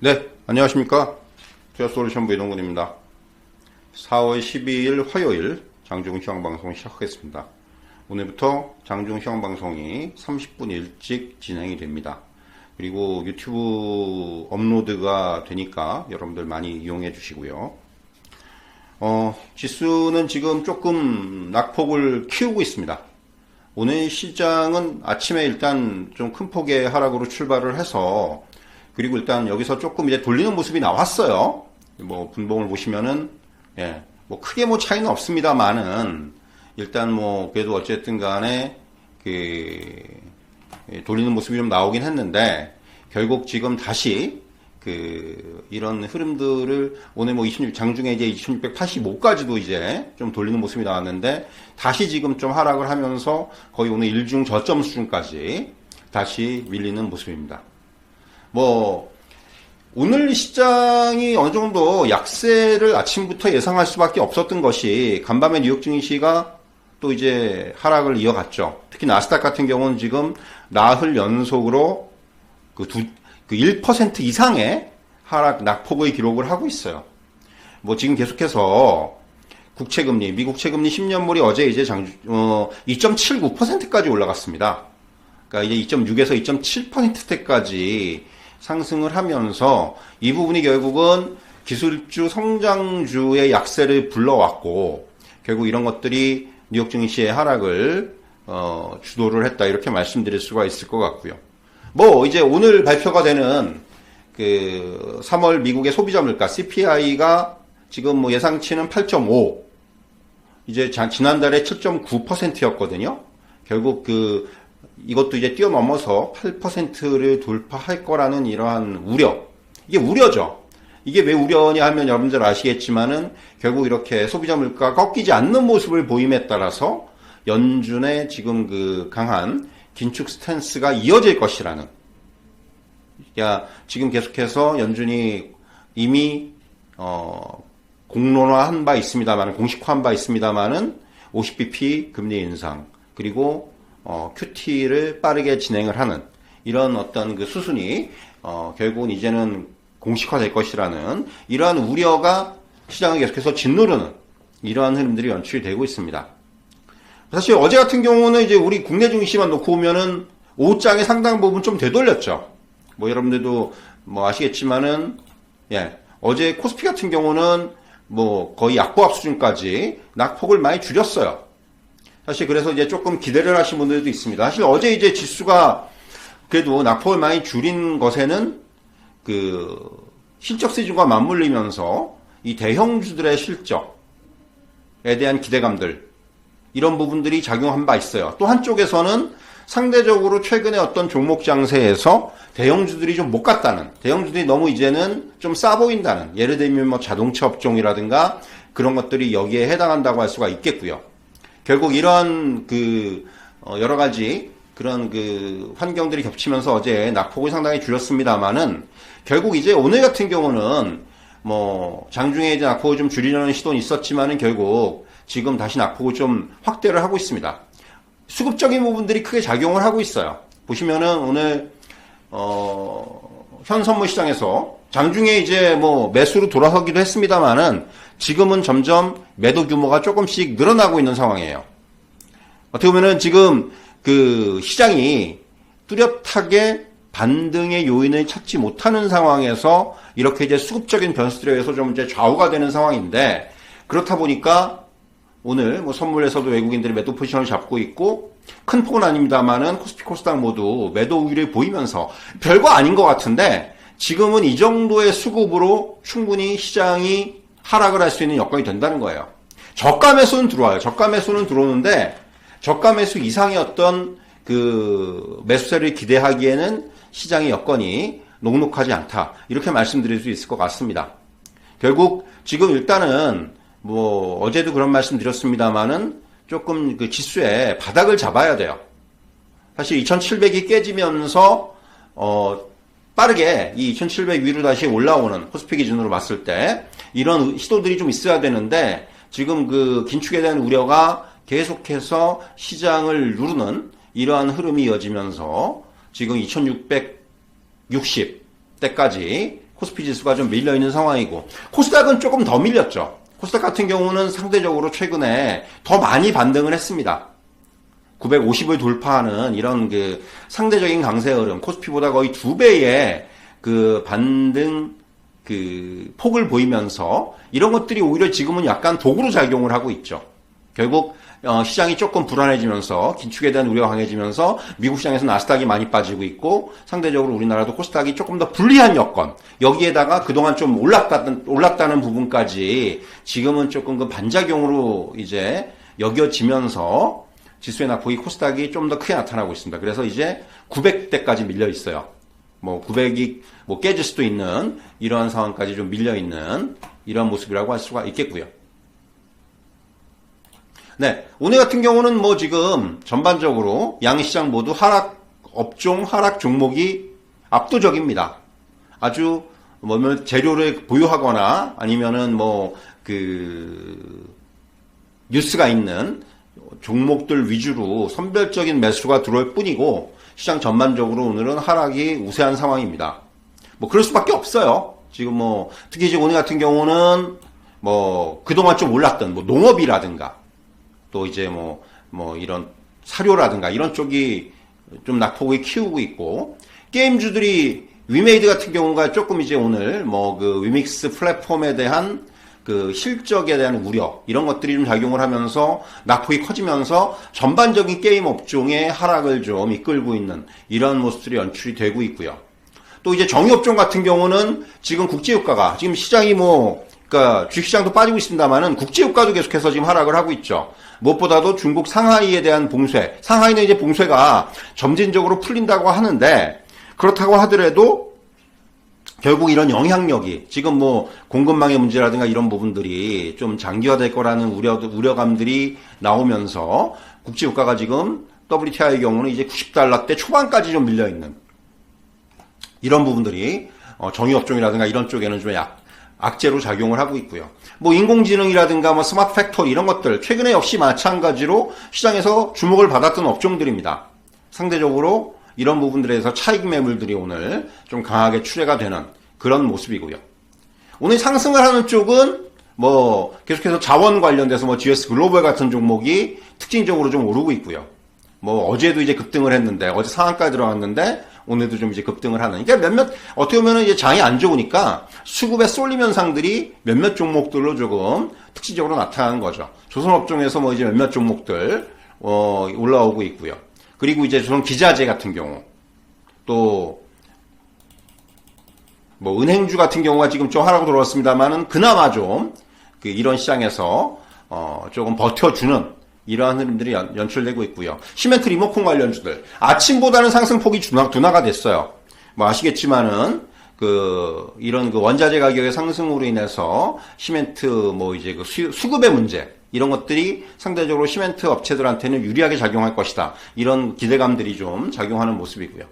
네, 안녕하십니까. 투자솔루션부 이동근입니다. 4월 12일 화요일 장중 시황방송 시작하겠습니다. 오늘부터 장중 시황방송이 30분 일찍 진행이 됩니다. 그리고 유튜브 업로드가 되니까 여러분들 많이 이용해 주시고요. 지수는 지금 조금 낙폭을 키우고 있습니다. 오늘 시장은 아침에 일단 좀 큰 폭의 하락으로 출발을 해서 그리고 일단 여기서 조금 이제 돌리는 모습이 나왔어요. 뭐 분봉을 보시면은 뭐 크게 뭐 차이는 없습니다만은 일단 뭐 그래도 어쨌든 간에 돌리는 모습이 좀 나오긴 했는데 결국 지금 다시 이런 흐름들을 오늘 뭐 장중에 이제 2685까지도 이제 좀 돌리는 모습이 나왔는데 다시 지금 좀 하락을 하면서 거의 오늘 일중 저점 수준까지 다시 밀리는 모습입니다. 뭐 오늘 시장이 어느 정도 약세를 아침부터 예상할 수밖에 없었던 것이 간밤에 뉴욕 증시가 또 이제 하락을 이어갔죠. 특히 나스닥 같은 경우는 지금 나흘 연속으로 1% 이상의 하락 낙폭의 기록을 하고 있어요. 뭐 지금 계속해서 국채금리, 미국 채금리 10년물이 어제 이제 2.79%까지 올라갔습니다. 그러니까 이제 2.6에서 2.7%대까지 상승을 하면서 이 부분이 결국은 기술주 성장주의 약세를 불러왔고 결국 이런 것들이 뉴욕 증시의 하락을 주도를 했다 이렇게 말씀드릴 수가 있을 것 같고요. 뭐 이제 오늘 발표가 되는 3월 미국의 소비자 물가 CPI가 지금 뭐 예상치는 8.5 이제 지난달에 7.9%였거든요. 결국 이것도 이제 뛰어넘어서 8%를 돌파할 거라는 이러한 우려. 이게 우려죠. 이게 왜 우려냐 하면 여러분들 아시겠지만은 결국 이렇게 소비자 물가가 꺾이지 않는 모습을 보임에 따라서 연준의 지금 강한 긴축 스탠스가 이어질 것이라는. 지금 계속해서 연준이 이미 공론화한 바 있습니다만은 공식화한 바 있습니다만은 50bp 금리 인상 그리고 QT를 빠르게 진행을 하는 이런 어떤 수순이 결국은 이제는 공식화될 것이라는 이러한 우려가 시장을 계속해서 짓누르는 이러한 흐름들이 연출이 되고 있습니다. 사실 어제 같은 경우는 이제 우리 국내 증시만 놓고 보면은 오후장에 상당 부분 좀 되돌렸죠. 뭐 여러분들도 뭐 아시겠지만은 어제 코스피 같은 경우는 뭐 거의 약보합 수준까지 낙폭을 많이 줄였어요. 사실 그래서 이제 조금 기대를 하신 분들도 있습니다. 사실 어제 이제 지수가 그래도 낙폭을 많이 줄인 것에는 실적 시즌과 맞물리면서 이 대형주들의 실적에 대한 기대감들 이런 부분들이 작용한 바 있어요. 또 한쪽에서는 상대적으로 최근에 어떤 종목 장세에서 대형주들이 좀 못 갔다는 대형주들이 너무 이제는 좀 싸 보인다는 예를 들면 뭐 자동차 업종이라든가 그런 것들이 여기에 해당한다고 할 수가 있겠고요. 결국 이런 여러 가지 그런 환경들이 겹치면서 어제 낙폭을 상당히 줄였습니다만은 결국 이제 오늘 같은 경우는 뭐 장중에 이제 낙폭을 좀 줄이려는 시도는 있었지만은 결국 지금 다시 낙폭을 좀 확대를 하고 있습니다. 수급적인 부분들이 크게 작용을 하고 있어요. 보시면은 오늘 현 선물 시장에서 장중에 이제 뭐 매수로 돌아서기도 했습니다만은 지금은 점점 매도 규모가 조금씩 늘어나고 있는 상황이에요. 어떻게 보면은 지금 시장이 뚜렷하게 반등의 요인을 찾지 못하는 상황에서 이렇게 이제 수급적인 변수들에 의해서 좀 이제 좌우가 되는 상황인데 그렇다 보니까 오늘 뭐 선물에서도 외국인들이 매도 포지션을 잡고 있고 큰 폭은 아닙니다만은 코스피 코스닥 모두 매도 우위를 보이면서 별거 아닌 것 같은데 지금은 이 정도의 수급으로 충분히 시장이 하락을 할 수 있는 여건이 된다는 거예요. 저가 매수는 들어와요. 저가 매수는 들어오는데 저가 매수 이상의 어떤 매수세를 기대하기에는 시장의 여건이 녹록하지 않다. 이렇게 말씀드릴 수 있을 것 같습니다. 결국 지금 일단은 뭐 어제도 그런 말씀 드렸습니다만은 조금 지수의 바닥을 잡아야 돼요. 사실 2700이 깨지면서 빠르게 이 2700 위로 다시 올라오는 코스피 기준으로 봤을 때 이런 시도들이 좀 있어야 되는데 지금 긴축에 대한 우려가 계속해서 시장을 누르는 이러한 흐름이 이어지면서 지금 2660대까지 코스피 지수가 좀 밀려 있는 상황이고, 코스닥은 조금 더 밀렸죠. 코스닥 같은 경우는 상대적으로 최근에 더 많이 반등을 했습니다. 950을 돌파하는 이런 그 상대적인 강세 흐름, 코스피보다 거의 2배의 그 반등 그 폭을 보이면서 이런 것들이 오히려 지금은 약간 도구로 작용을 하고 있죠. 결국 시장이 조금 불안해지면서 긴축에 대한 우려가 강해지면서 미국 시장에서 나스닥이 많이 빠지고 있고 상대적으로 우리나라도 코스닥이 조금 더 불리한 여건, 여기에다가 그동안 좀 올랐다는 부분까지 지금은 조금 그 반작용으로 이제 여겨지면서 지수의 낙폭이 코스닥이 좀 더 크게 나타나고 있습니다. 그래서 이제 900대까지 밀려 있어요. 뭐 900이 뭐 깨질 수도 있는 이러한 상황까지 좀 밀려 있는 이런 모습이라고 할 수가 있겠고요. 네, 오늘 같은 경우는 뭐 지금 전반적으로 양시장 모두 업종 하락 종목이 압도적입니다. 아주 뭐 재료를 보유하거나 아니면은 뭐 그 뉴스가 있는 종목들 위주로 선별적인 매수가 들어올 뿐이고 시장 전반적으로 오늘은 하락이 우세한 상황입니다. 뭐 그럴 수밖에 없어요. 지금 뭐 특히 이제 오늘 같은 경우는 뭐 그동안 좀 올랐던 뭐 농업이라든가 또 이제 뭐 이런 사료라든가 이런 쪽이 좀 낙폭을 키우고 있고 게임주들이 위메이드 같은 경우가 조금 이제 오늘 뭐 그 위믹스 플랫폼에 대한 그 실적에 대한 우려 이런 것들이 좀 작용을 하면서 낙폭이 커지면서 전반적인 게임 업종의 하락을 좀 이끌고 있는 이런 모습들이 연출이 되고 있고요. 또 이제 정유업종 같은 경우는 지금 국제유가가 지금 시장이 그러니까 주식시장도 빠지고 있습니다만은 국제유가도 계속해서 지금 하락을 하고 있죠. 무엇보다도 중국 상하이에 대한 봉쇄, 상하이는 이제 봉쇄가 점진적으로 풀린다고 하는데 그렇다고 하더라도 결국 이런 영향력이 지금 뭐 공급망의 문제라든가 이런 부분들이 좀 장기화될 거라는 우려감들이 나오면서 국제유가가 지금 WTI의 경우는 이제 90달러대 초반까지 좀 밀려 있는 이런 부분들이 정유업종이라든가 이런 쪽에는 좀 악재로 작용을 하고 있고요. 뭐 인공지능이라든가 뭐 스마트 팩토리 이런 것들 최근에 역시 마찬가지로 시장에서 주목을 받았던 업종들입니다. 상대적으로 이런 부분들에서 차익 매물들이 오늘 좀 강하게 출회가 되는 그런 모습이고요. 오늘 상승을 하는 쪽은 뭐 계속해서 자원 관련돼서 뭐 GS 글로벌 같은 종목이 특징적으로 좀 오르고 있고요. 뭐 어제도 이제 급등을 했는데 어제 상한가에 들어갔는데 오늘도 좀 이제 급등을 하는. 그러니까 어떻게 보면은 이제 장이 안 좋으니까 수급에 쏠림 현상들이 몇몇 종목들로 조금 특징적으로 나타나는 거죠. 조선업종에서 뭐 이제 몇몇 종목들 올라오고 있고요. 그리고 이제 조선 기자재 같은 경우 또 뭐 은행주 같은 경우가 지금 좀 하락으로 들어왔습니다만은 그나마 좀 이런 시장에서 조금 버텨주는 이러한 흐름들이 연출되고 있고요. 시멘트 리모컨 관련주들 아침보다는 상승폭이 둔화가 됐어요. 뭐 아시겠지만은 이런 원자재 가격의 상승으로 인해서 시멘트 뭐 이제 수급의 문제 이런 것들이 상대적으로 시멘트 업체들한테는 유리하게 작용할 것이다. 이런 기대감들이 좀 작용하는 모습이고요.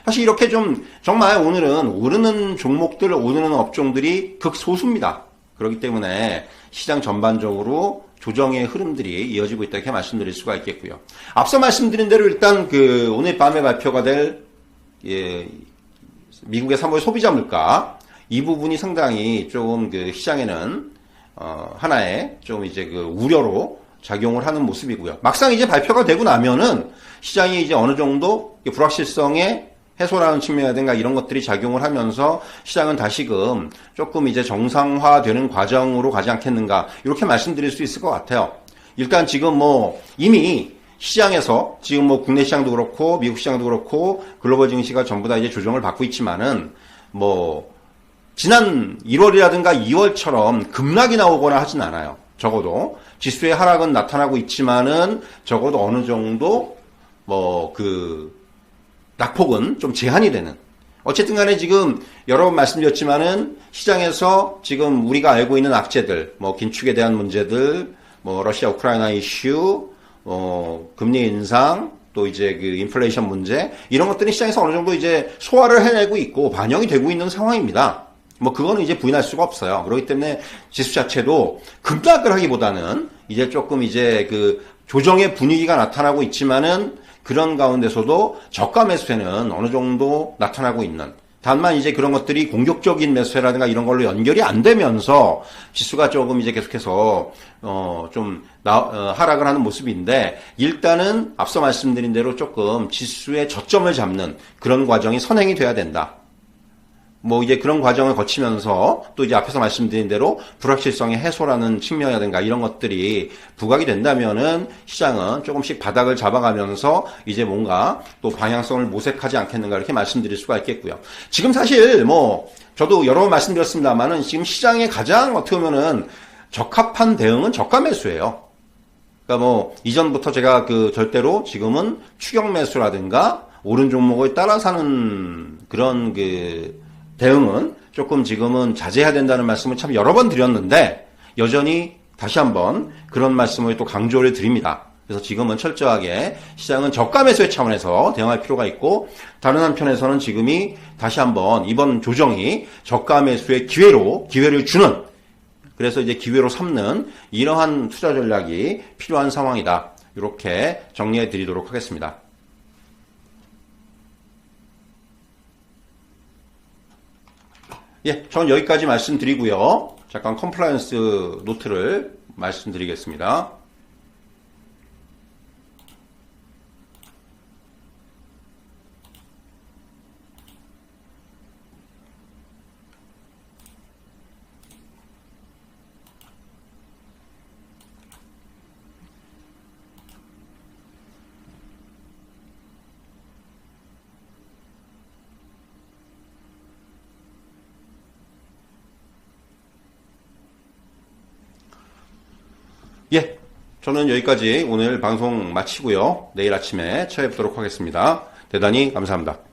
사실 이렇게 좀 정말 오늘은 오르는 종목들, 오르는 업종들이 극소수입니다. 그렇기 때문에 시장 전반적으로 조정의 흐름들이 이어지고 있다 이렇게 말씀드릴 수가 있겠고요. 앞서 말씀드린 대로 일단 오늘 밤에 발표가 될 미국의 3월 소비자 물가 이 부분이 상당히 조금 시장에는 하나의 좀 이제 우려로 작용을 하는 모습이고요. 막상 이제 발표가 되고 나면은 시장이 이제 어느 정도 불확실성의 해소라는 측면이라든가 이런 것들이 작용을 하면서 시장은 다시금 조금 이제 정상화되는 과정으로 가지 않겠는가 이렇게 말씀드릴 수 있을 것 같아요. 일단 지금 뭐 이미 시장에서 지금 뭐 국내 시장도 그렇고 미국 시장도 그렇고 글로벌 증시가 전부 다 이제 조정을 받고 있지만은 뭐 지난 1월이라든가 2월처럼 급락이 나오거나 하진 않아요. 적어도 지수의 하락은 나타나고 있지만은 적어도 어느 정도 낙폭은 좀 제한이 되는. 어쨌든 간에 지금 여러 번 말씀드렸지만은 시장에서 지금 우리가 알고 있는 악재들, 뭐 긴축에 대한 문제들, 뭐 러시아 우크라이나 이슈, 금리 인상, 또 이제 인플레이션 문제 이런 것들이 시장에서 어느 정도 이제 소화를 해내고 있고 반영이 되고 있는 상황입니다. 뭐 그거는 이제 부인할 수가 없어요. 그렇기 때문에 지수 자체도 급락을 하기보다는 이제 조금 이제 조정의 분위기가 나타나고 있지만은 그런 가운데서도 저가 매수세는 어느 정도 나타나고 있는 다만 이제 그런 것들이 공격적인 매수세라든가 이런 걸로 연결이 안 되면서 지수가 조금 이제 계속해서 하락을 하는 모습인데, 일단은 앞서 말씀드린 대로 조금 지수의 저점을 잡는 그런 과정이 선행이 돼야 된다. 뭐 이제 그런 과정을 거치면서 또 이제 앞에서 말씀드린 대로 불확실성의 해소라는 측면이라든가 이런 것들이 부각이 된다면은 시장은 조금씩 바닥을 잡아가면서 이제 뭔가 또 방향성을 모색하지 않겠는가 이렇게 말씀드릴 수가 있겠고요. 지금 사실 뭐 저도 여러 번 말씀드렸습니다만은 지금 시장에 가장 어떻게 보면은 적합한 대응은 저가 매수예요. 그러니까 뭐 이전부터 제가 절대로 지금은 추격 매수라든가 오른 종목을 따라 사는 그런 대응은 조금 지금은 자제해야 된다는 말씀을 참 여러 번 드렸는데, 여전히 다시 한번 그런 말씀을 또 강조를 드립니다. 그래서 지금은 철저하게 시장은 저가 매수의 차원에서 대응할 필요가 있고, 다른 한편에서는 지금이 다시 한번 이번 조정이 저가 매수의 기회를 주는, 그래서 이제 기회로 삼는 이러한 투자 전략이 필요한 상황이다. 이렇게 정리해 드리도록 하겠습니다. 예, 저는 여기까지 말씀드리고요. 잠깐 컴플라이언스 노트를 말씀드리겠습니다. 예, 저는 여기까지 오늘 방송 마치고요. 내일 아침에 찾아뵙도록 하겠습니다. 대단히 감사합니다.